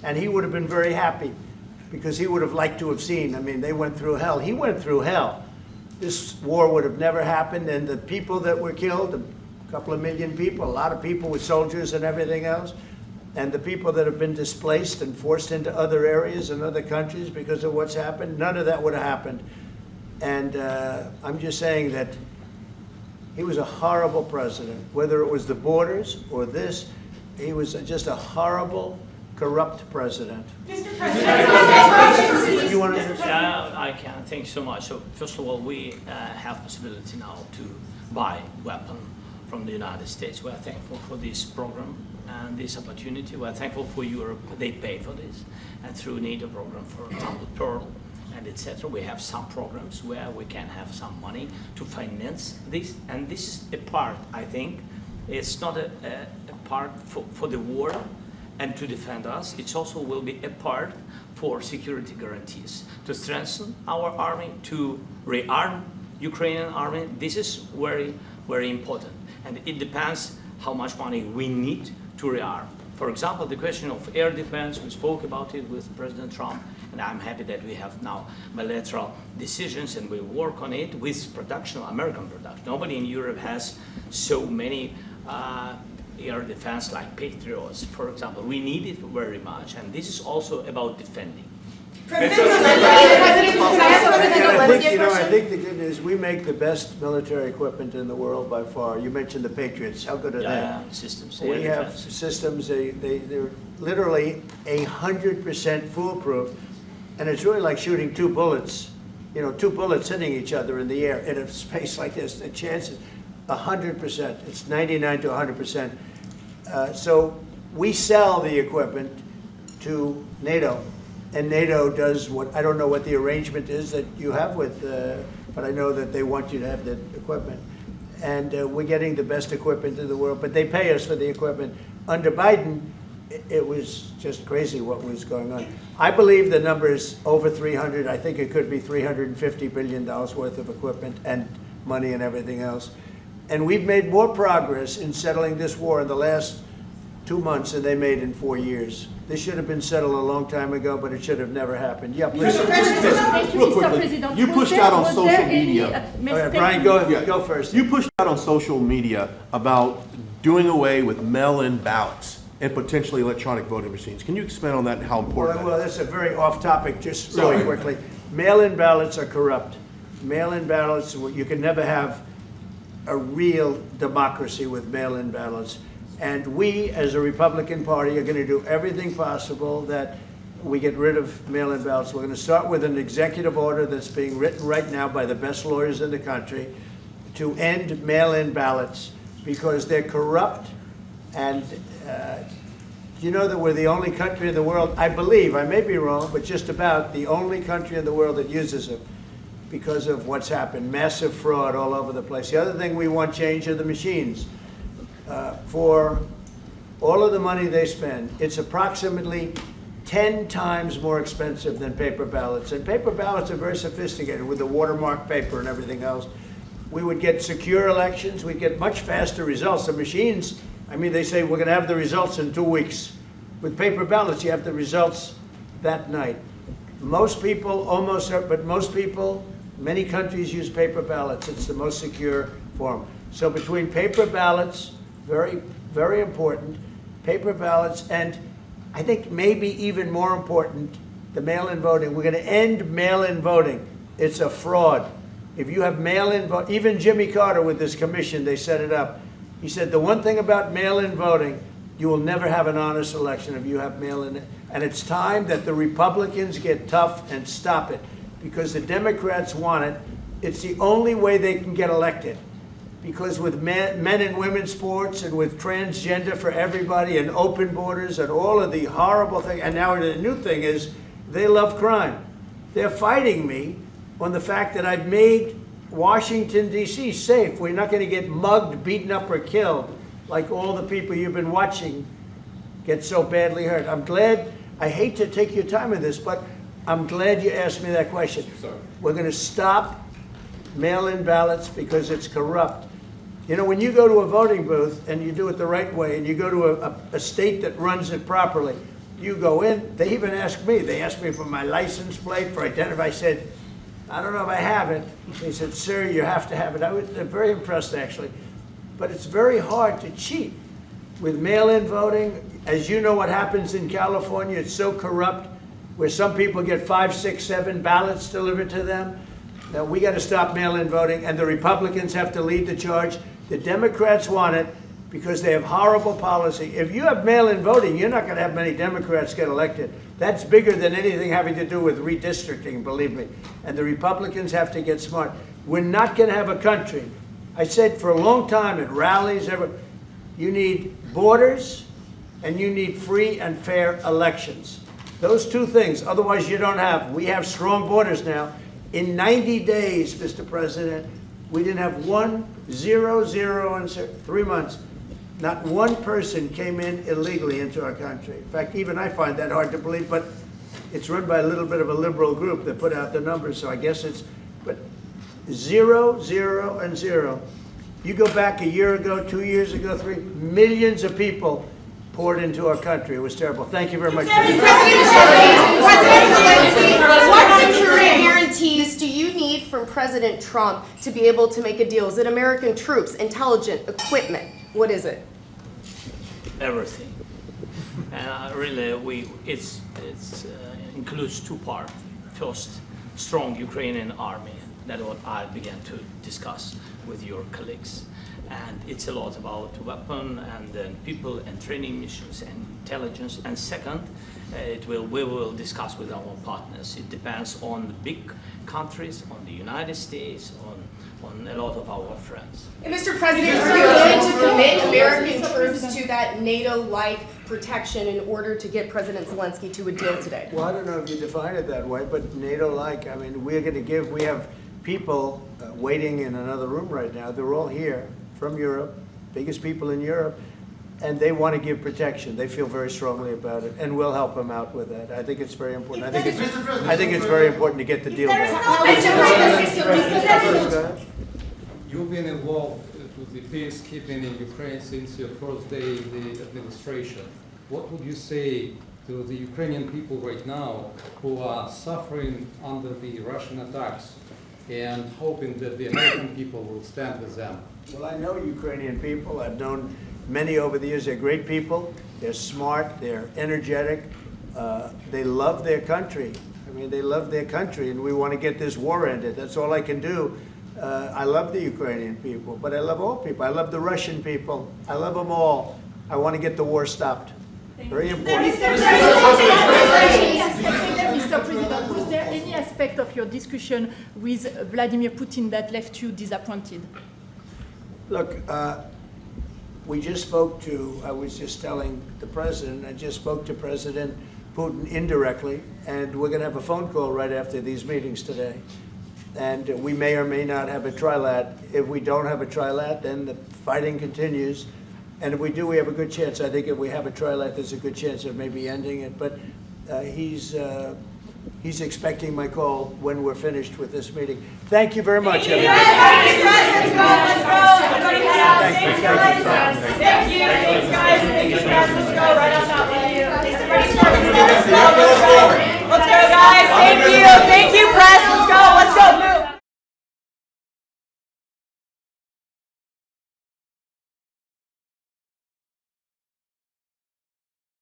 and he would have been very happy because he would have liked to have seen. I mean, they went through hell. He went through hell. This war would have never happened, and the people that were killed, a couple of million people, a lot of people with soldiers and everything else, and the people that have been displaced and forced into other areas and other countries because of what's happened, none of that would have happened. And I'm just saying that he was a horrible president, whether it was the borders or this. He was just a horrible, corrupt president. Mr. President, you want to I can. Thank you so much. So first of all, we have possibility now to buy weapon from the United States. We are thankful for this program and this opportunity. We are thankful for Europe. They pay for this, and through NATO program, for example, Pearl and etc. We have some programs where we can have some money to finance this, and this is a part. I think it's not a part for the war and to defend us. It also will be a part for security guarantees, to strengthen our army, to rearm Ukrainian army. This is very, very important. And it depends how much money we need to rearm. For example, the question of air defense, we spoke about it with President Trump, and I'm happy that we have now bilateral decisions and we work on it with production, American production. Nobody in Europe has so many air defense like Patriots, for example. We need it very much, and this is also about defending. I think the good news, we make the best military equipment in the world by far. You mentioned the Patriots. How good are they? Systems. We have systems. They're literally 100% foolproof, and it's really like shooting two bullets. You know, two bullets hitting each other in the air in a space like this. The chance is 100%. It's 99 to 100%. So we sell the equipment to NATO. And NATO does what, I don't know what the arrangement is that you have with, but I know that they want you to have the equipment. And we're getting the best equipment in the world, but they pay us for the equipment. Under Biden, it was just crazy what was going on. I believe the number is over 300. I think it could be $350 billion worth of equipment and money and everything else. And we've made more progress in settling this war in the last 2 months than they made in 4 years. This should have been settled a long time ago, but it should have never happened. Yeah, please. Real quickly, you pushed out on social media. Brian, go first. You pushed out on social media about doing away with mail-in ballots and potentially electronic voting machines. Can you expand on that and how important that is? Well, that's a very off-topic, just really quickly. Mail-in ballots are corrupt. Mail-in ballots, you can never have a real democracy with mail-in ballots. And we, as a Republican Party, are going to do everything possible that we get rid of mail-in ballots. We're going to start with an executive order that's being written right now by the best lawyers in the country to end mail-in ballots because they're corrupt. And you know that we're the only country in the world, I believe, I may be wrong, but just about the only country in the world that uses them because of what's happened. Massive fraud all over the place. The other thing we want change are the machines. For all of the money they spend, it's approximately 10 times more expensive than paper ballots. And paper ballots are very sophisticated with the watermark paper and everything else. We would get secure elections. We'd get much faster results. The machines, I mean, they say we're going to have the results in 2 weeks. With paper ballots, you have the results that night. Most people, but most people, many countries use paper ballots. It's the most secure form. So between paper ballots, very, very important, paper ballots, and I think maybe even more important, the mail-in voting. We're going to end mail-in voting. It's a fraud. If you have mail-in vote, even Jimmy Carter with this commission, they set it up. He said the one thing about mail-in voting, you will never have an honest election if you have mail-in. And it's time that the Republicans get tough and stop it because the Democrats want it. It's the only way they can get elected. Because with men and women's sports and with transgender for everybody and open borders and all of the horrible things, and now the new thing is they love crime. They're fighting me on the fact that I've made Washington, D.C. safe. We're not going to get mugged, beaten up, or killed like all the people you've been watching get so badly hurt. I'm glad, I hate to take your time with this, but I'm glad you asked me that question. Sorry. We're going to stop mail-in ballots because it's corrupt. You know, when you go to a voting booth and you do it the right way and you go to a state that runs it properly, you go in, they even asked me, they asked me for my license plate, for identity. I said, I don't know if I have it. They said, sir, you have to have it. I was very impressed, actually. But it's very hard to cheat with mail-in voting. As you know what happens in California, it's so corrupt, where some people get 5, 6, 7 ballots delivered to them. Now, we got to stop mail-in voting, and the Republicans have to lead the charge. The Democrats want it because they have horrible policy. If you have mail-in voting, you're not going to have many Democrats get elected. That's bigger than anything having to do with redistricting, believe me. And the Republicans have to get smart. We're not going to have a country. I said for a long time at rallies, you need borders and you need free and fair elections. Those two things, otherwise you don't have. We have strong borders now. In 90 days, Mr. President, we didn't have 1, 0, 0, and 3 months. Not one person came in illegally into our country. In fact, even I find that hard to believe, but it's run by a little bit of a liberal group that put out the numbers, so I guess it's, but 0, 0, and 0. You go back a year ago, 2 years ago, 3, millions of people poured into our country. It was terrible. Thank you very much. President Zelensky, what security guarantees do you need from President Trump to be able to make a deal? Is it American troops, intelligence, equipment? What is it? Everything. And really, it includes two parts. First, strong Ukrainian army. That's what I began to discuss with your colleagues. And it's a lot about weapon and then people and training missions and intelligence. And second, we will discuss with our partners. It depends on the big countries, on the United States, on a lot of our friends. And Mr. President, are you willing to commit American troops to that NATO-like protection in order to get President Zelensky to a deal today? Well, I don't know if you define it that way, but NATO-like, I mean, we have people waiting in another room right now. They're all here from Europe, biggest people in Europe, and they want to give protection. They feel very strongly about it, and we'll help them out with that. I think it's very important. I think it's very important to get the deal done. You've been involved with the peacekeeping in Ukraine since your first day in the administration. What would you say to the Ukrainian people right now who are suffering under the Russian attacks and hoping that the American people will stand with them? Well, I know Ukrainian people. I've known many over the years. They're great people. They're smart. They're energetic. They love their country. I mean, they love their country, and we want to get this war ended. That's all I can do. I love the Ukrainian people, but I love all people. I love the Russian people. I love them all. I want to get the war stopped. Very important. Mr. President, was there any aspect of your discussion with Vladimir Putin that left you disappointed? Look, we just spoke to, I was just telling the president, I just spoke to President Putin indirectly, and we're going to have a phone call right after these meetings today. And we may or may not have a trilat. If we don't have a trilat, then the fighting continues. And if we do, we have a good chance. I think if we have a trilat, there's a good chance of maybe ending it. But he's expecting my call when we're finished with this meeting. Thank you very much, everybody. Let's go. Thank you. Thanks, guys. Thank you, guys. Let's go right on that way. Let's go, guys. Thank you. Thank you, press.